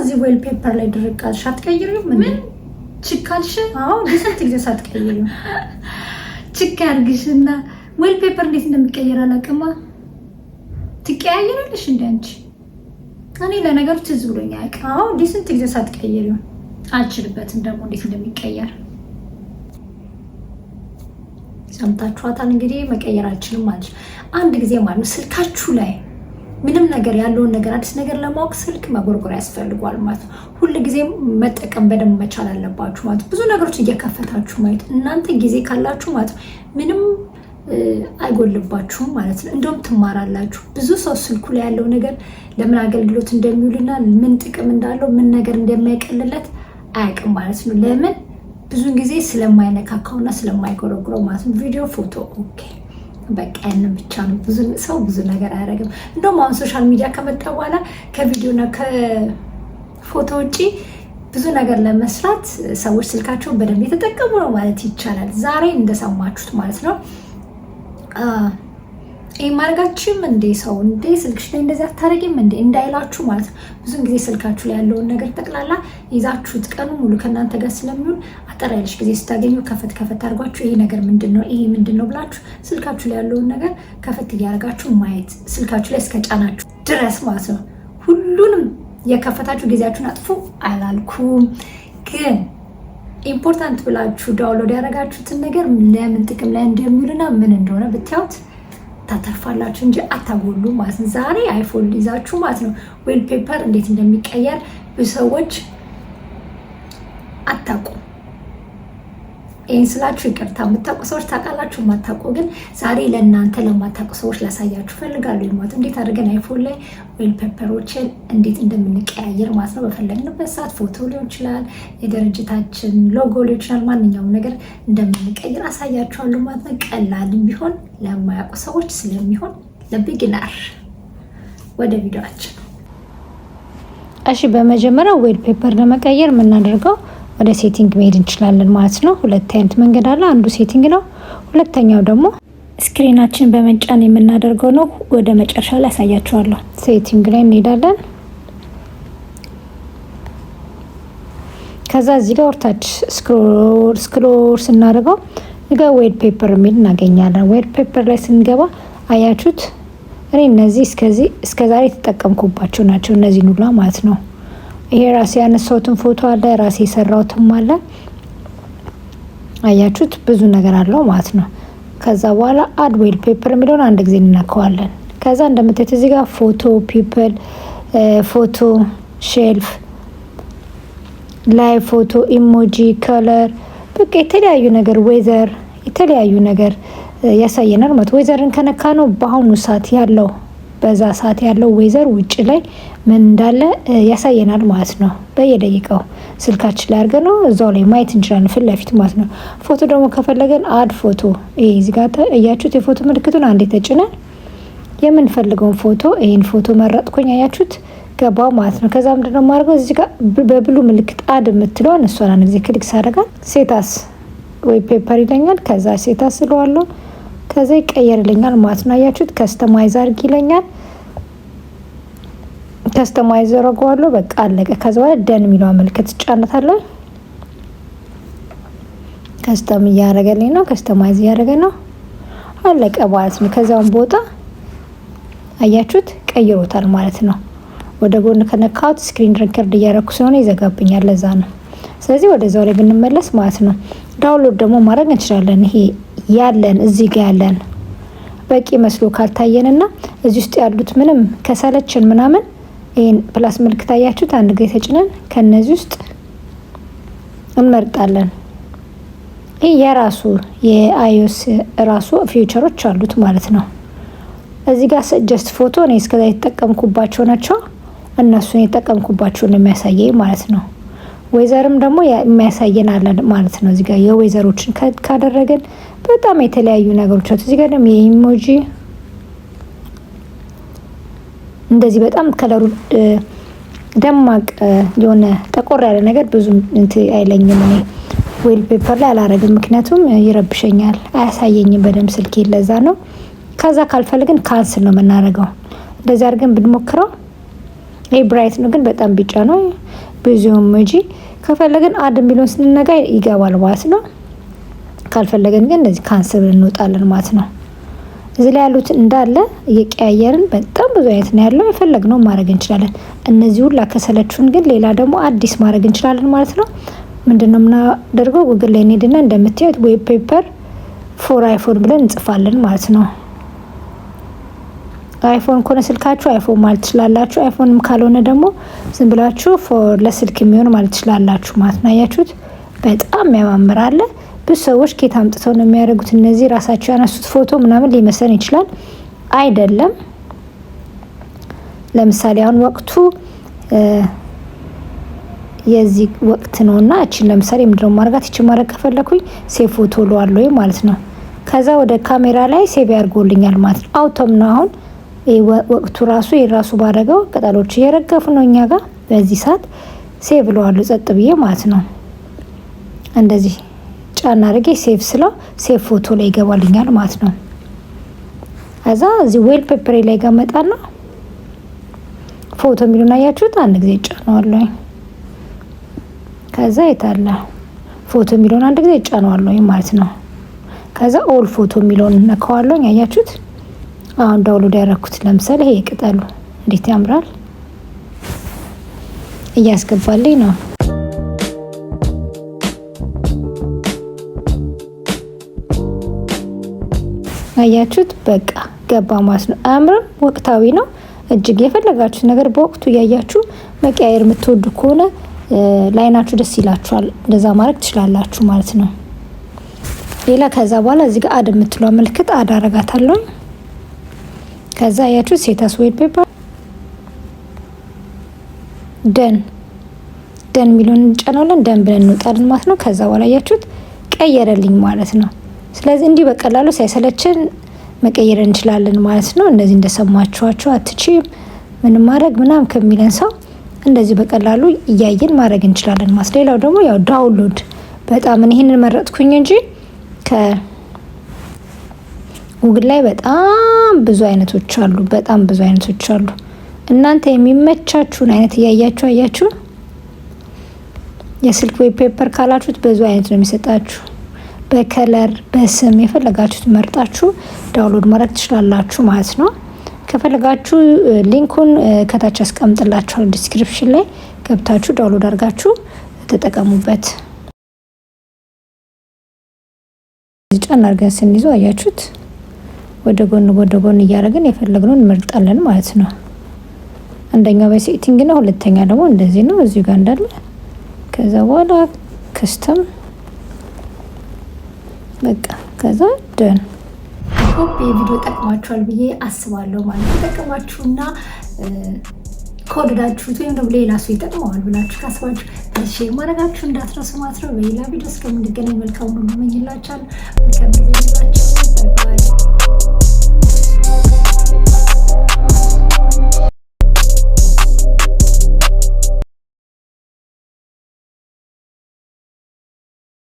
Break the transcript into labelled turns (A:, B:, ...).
A: እዚህ ዌል ፔፐር ላይ ድርቃልሽ አትቀይሪው? ምን ችካልሽ? አዎ ዲስንት ጊዜ ሳትቀይሪው ችካ ያርግሽና ዌል ፔፐር እንዴት እንደሚቀየር አላውቅማ። ትቀያየራለሽ እንደ አንቺ? እኔ ለነገሩ ትዝ ብሎኝ አያውቅም። አዎ ዲስንት ጊዜ ሳትቀይሪው አልችልበትም ደግሞ እንዴት እንደሚቀየር። ሰምታችኋታል እንግዲህ መቀየር አልችልም አለች። አንድ ጊዜ ማለት ነው ስልካችሁ ላይ ምንም ነገር ያለውን ነገር አዲስ ነገር ለማወቅ ስልክ መጎርጎር ያስፈልጓል ማለት ነው። ሁሉ ጊዜ መጠቀም በደንብ መቻል አለባችሁ ማለት ብዙ ነገሮች እየከፈታችሁ ማየት እናንተ ጊዜ ካላችሁ ማለት ምንም አይጎልባችሁም ማለት ነው። እንደውም ትማራላችሁ። ብዙ ሰው ስልኩ ላይ ያለው ነገር ለምን አገልግሎት እንደሚውልና ምን ጥቅም እንዳለው ምን ነገር እንደማይቀልለት አያውቅም ማለት ነው። ለምን ብዙ ጊዜ ስለማይነካካውና ስለማይጎረጉረው ማለት ነው። ቪዲዮ፣ ፎቶ ኦኬ በቃ ያንን ብቻ ነው። ብዙ ሰው ብዙ ነገር አያደርግም። እንደውም አሁን ሶሻል ሚዲያ ከመጣ በኋላ ከቪዲዮና ከፎቶ ውጪ ብዙ ነገር ለመስራት ሰዎች ስልካቸውን በደንብ የተጠቀሙ ነው ማለት ይቻላል። ዛሬ እንደሰማችሁት ማለት ነው። ይሄ ማድረጋችሁም እንደ ሰው እንደ ስልክሽ ላይ እንደዚህ አታረጊም እንደ እንዳይላችሁ ማለት ነው። ብዙ ጊዜ ስልካችሁ ላይ ያለውን ነገር ጠቅላላ ይዛችሁት ቀኑ ሙሉ ከእናንተ ጋር ስለሚሆን አጠር ያለሽ ጊዜ ስታገኙ ከፈት አድርጓችሁ ይሄ ነገር ምንድነው ይሄ ምንድነው ብላችሁ ስልካችሁ ላይ ያለውን ነገር ከፈት እያደረጋችሁ ማየት ስልካችሁ ላይ እስከጫናችሁ ድረስ ማለት ነው። ሁሉንም የከፈታችሁ ጊዜያችሁን አጥፉ አላልኩም፣ ግን ኢምፖርታንት ብላችሁ ዳውንሎድ ያደረጋችሁትን ነገር ለምን ጥቅም ላይ እንደሚውልና ምን እንደሆነ ብታዩት ታተርፋላችሁ እንጂ አታጎሉ ማለት ነው። ዛሬ አይፎን ይዛችሁ ማለት ነው ዌል ፔፐር እንዴት እንደሚቀየር ብዙ ሰዎች አታውቁም። ይህን ስላችሁ ይቅርታ፣ የምታውቁ ሰዎች ታውቃላችሁ፣ የማታውቁ ግን ዛሬ ለእናንተ ለማታውቁ ሰዎች ላሳያችሁ ፈልጋለሁ ማለት እንዴት አድርገን አይፎን ላይ ዌል ፔፐሮችን እንዴት እንደምንቀያየር ማለት ነው። በፈለግንበት ሰዓት ፎቶ ሊሆን ይችላል፣ የድርጅታችን ሎጎ ሊሆን ይችላል፣ ማንኛውም ነገር እንደምንቀይር አሳያችኋለሁ ማለት ነው። ቀላልም ቢሆን ለማያውቁ ሰዎች ስለሚሆን ለቢግነር ወደ ቪዲዮአችን። እሺ በመጀመሪያ ዌል ፔፐር ለመቀየር የምናደርገው ወደ ሴቲንግ መሄድ እንችላለን ማለት ነው። ሁለት አይነት መንገድ አለ። አንዱ ሴቲንግ ነው፣ ሁለተኛው ደግሞ ስክሪናችን በመጫን የምናደርገው ነው። ወደ መጨረሻ ላይ አሳያችኋለሁ። ሴቲንግ ላይ እንሄዳለን። ከዛ እዚህ ጋር ወርታች ስክሮል ስናደርገው እጋ ዌል ፔፐር የሚል እናገኛለን። ዌል ፔፐር ላይ ስንገባ አያችሁት፣ እኔ እነዚህ እስከዛሬ የተጠቀምኩባቸው ናቸው። እነዚህ ኑላ ማለት ነው። ይሄ ራሴ ያነሳሁትን ፎቶ አለ፣ ራሴ የሰራሁትም አለ። አያችሁት ብዙ ነገር አለው ማለት ነው። ከዛ በኋላ አድ ዌል ፔፐር የሚለውን አንድ ጊዜ እንነካዋለን። ከዛ እንደምታዩት እዚህ ጋር ፎቶ፣ ፒፕል፣ ፎቶ፣ ሼልፍ፣ ላይ ፎቶ፣ ኢሞጂ፣ ከለር በቃ የተለያዩ ነገር ዌዘር፣ የተለያዩ ነገር ያሳየናል ማለት ዌዘርን ከነካ ነው በአሁኑ ሰዓት ያለው በዛ ሰዓት ያለው ዌዘር ውጭ ላይ ምን እንዳለ ያሳየናል ማለት ነው። በየደቂቃው ስልካችን ላይ አድርገን ነው እዛው ላይ ማየት እንችላለን ፊት ለፊት ማለት ነው። ፎቶ ደግሞ ከፈለገን አድ ፎቶ ይሄ እዚህ ጋር እያችሁት የፎቶ ምልክቱን አንዴ ተጭነን የምንፈልገውን ፎቶ ይሄን ፎቶ መረጥኩኝ አያችሁት ገባው ማለት ነው። ከዛ ምንድነው ማድረገው እዚህ ጋር በብሉ ምልክት አድ የምትለውን እሷን አንድ ጊዜ ክሊክ ሳደርጋት ሴታስ ወይ ፔፐር ይለኛል። ከዛ ሴታስ ስለዋለሁ ከዛ ይቀየርልኛል ማለት ነው። አያችሁት ከስተማይዝ አድርግ ይለኛል። ከስተማይዝ አደርገዋለሁ በቃ አለቀ። ከዛ በኋላ ደን የሚለው ምልክት ጫነታለሁ። ከስተም እያደረገልኝ ነው፣ ከስተማይዝ እያደረገ ነው። አለቀ ማለት ነው። ከዛም ቦታ አያችሁት ቀይሮታል ማለት ነው። ወደ ጎን ከነካሁት ስክሪን ሪከርድ እያደረኩ ስለሆነ ይዘጋብኛል፣ ለዛ ነው። ስለዚህ ወደዛው ላይ ብንመለስ ማለት ነው ዳውንሎድ ደግሞ ማድረግ እንችላለን። ይሄ ያለን እዚህ ጋር ያለን በቂ መስሎ ካልታየንና እዚህ ውስጥ ያሉት ምንም ከሰለችን ምናምን ይሄን ፕላስ ምልክት አያችሁት አንድ ጊዜ ተጭነን ከነዚህ ውስጥ እንመርጣለን። ይሄ የራሱ የአይኦስ ራሱ ፊቸሮች አሉት ማለት ነው። እዚህ ጋር ሰጀስት ፎቶ እኔ እስከዛ የተጠቀምኩባቸው ናቸው። እነሱን የተጠቀምኩባቸው ነው የሚያሳየኝ ማለት ነው። ዌዘርም ደግሞ የሚያሳየን አለ ማለት ነው። እዚህ ጋር የዌዘሮችን ካደረገን በጣም የተለያዩ ነገሮች አሉ። እዚህ ጋር ደግሞ የኢሞጂ እንደዚህ በጣም ከለሩ ደማቅ የሆነ ጠቆር ያለ ነገር ብዙ እንትን አይለኝም። እኔ ዌል ፔፐር ላይ አላረግም፣ ምክንያቱም ይረብሸኛል፣ አያሳየኝም በደንብ ስልክ ለዛ ነው። ከዛ ካልፈልግን ካንስል ነው የምናደርገው። እንደዚህ አድርገን ብንሞክረው ይሄ ብራይት ነው ግን በጣም ቢጫ ነው። ብዙም እንጂ ከፈለግን አድ የሚለውን ስንነጋ ይገባል ማለት ነው። ካልፈለገን ግን እንደዚህ ካንስል እንወጣለን ማለት ነው። እዚህ ላይ ያሉት እንዳለ እየቀያየርን በጣም ብዙ አይነት ነው ያለው። የፈለግነው ማድረግ እንችላለን። እነዚህ ሁላ ከሰለቹን ግን ሌላ ደግሞ አዲስ ማድረግ እንችላለን ማለት ነው። ምንድነው የምናደርገው? ጉግል ላይ እንሄድና እንደምታዩት ዌብ ፔፐር ፎር አይፎን ብለን እንጽፋለን ማለት ነው። አይፎን ከሆነ ስልካችሁ አይፎን ማለት ትችላላችሁ። አይፎንም ካልሆነ ደግሞ ዝም ብላችሁ ፎር ለስልክ የሚሆን ማለት ትችላላችሁ ማለት ነው። አያችሁት? በጣም ያማምራል። ብዙ ሰዎች ከየት አምጥተው ነው የሚያደርጉት? እነዚህ ራሳቸው ያነሱት ፎቶ ምናምን ሊመስለን ይችላል። አይደለም። ለምሳሌ አሁን ወቅቱ የዚህ ወቅት ነውና እቺን ለምሳሌ ምንድነው ማድረጋት? እቺ ማድረግ ከፈለኩኝ ሴቭ ፎቶ ለዋለሁ ማለት ነው። ከዛ ወደ ካሜራ ላይ ሴቭ ያርጎልኛል ማለት ነው። አውቶም ነው አሁን ወቅቱ ራሱ የራሱ ባደረገው ቅጠሎች እየረገፉ ነው እኛ ጋር በዚህ ሰዓት ሴቭ ለዋለሁ ጸጥ ብዬ ማለት ነው። እንደዚህ ጫና አድርጌ ሴቭ ስለው ሴቭ ፎቶ ላይ ይገባልኛል ማለት ነው። ከዛ እዚህ ዌል ፔፐር ላይ ጋመጣና ፎቶ የሚሉን አያችሁት? አንድ ጊዜ ጫነዋለሁ። ከዛ የታለ ፎቶ የሚለውን አንድ ጊዜ ጫነዋለሁ ማለት ነው። ከዛ ኦል ፎቶ የሚለውን ነካዋለሁ። አያችሁት? አሁን ዳውንሎድ ያደረኩት ለምሳሌ ይሄ ቅጠሉ እንዴት ያምራል! እያስገባልኝ ነው። አያችሁት? በቃ ገባ ማለት ነው። አያምርም? ወቅታዊ ነው እጅግ። የፈለጋችሁት ነገር በወቅቱ እያያችሁ መቀያየር የምትወዱ ከሆነ ላይናችሁ ደስ ይላችኋል፣ እንደዛ ማድረግ ትችላላችሁ ማለት ነው። ሌላ ከዛ በኋላ እዚህ ጋር አድ የምትለው ምልክት አድ አረጋታለሁ። ከዛ አያችሁት? ሴታስ ዌል ፔፐር ደን የሚለውን እንጫናለን። ደን ብለን እንወጣለን ማለት ነው። ከዛ በኋላ አያችሁት? ቀየረልኝ ማለት ነው። ስለዚህ እንዲህ በቀላሉ ሳይሰለችን መቀየር እንችላለን ማለት ነው። እንደዚህ እንደሰማችኋቸው አትችይም ምን ማድረግ ምናምን ከሚለን ሰው እንደዚህ በቀላሉ እያየን ማድረግ እንችላለን ማለት። ሌላው ደግሞ ያው ዳውንሎድ በጣም ይሄንን መረጥኩኝ እንጂ ከጉግል ላይ በጣም ብዙ አይነቶች አሉ። በጣም ብዙ አይነቶች አሉ። እናንተ የሚመቻችሁን አይነት እያያችሁ አያችሁ። የስልክ ዌብ ፔፐር ካላችሁት ብዙ አይነት ነው የሚሰጣችሁ። በከለር በስም የፈለጋችሁት መርጣችሁ ዳውንሎድ ማድረግ ትችላላችሁ ማለት ነው። ከፈለጋችሁ ሊንኩን ከታች አስቀምጥላችኋለሁ ዲስክሪፕሽን ላይ ገብታችሁ ዳውንሎድ አድርጋችሁ ተጠቀሙበት። ጫና አድርገን ስንይዘው አያችሁት? ወደ ጎን እያደረግን የፈለግነውን እንመርጣለን ማለት ነው። አንደኛው በሴቲንግ ነው፣ ሁለተኛ ደግሞ እንደዚህ ነው እዚሁ ጋር እንዳለ። ከዛ በኋላ ከስተም በቃ ከዛ ደን ሆፕ የቪዲዮ ጠቅማችኋል ብዬ አስባለሁ ማለት ነው። ጠቅማችሁና ከወደዳችሁት ወይም ደግሞ ሌላ ሰው ይጠቅመዋል ብላችሁ ካስባችሁ ሼር ማድረጋችሁ እንዳትረሱ ማለት ነው። በሌላ ቪዲዮ እስከምንገናኝ መልካም ሁሉ እመኝላችኋለሁ። ባይ ባይ።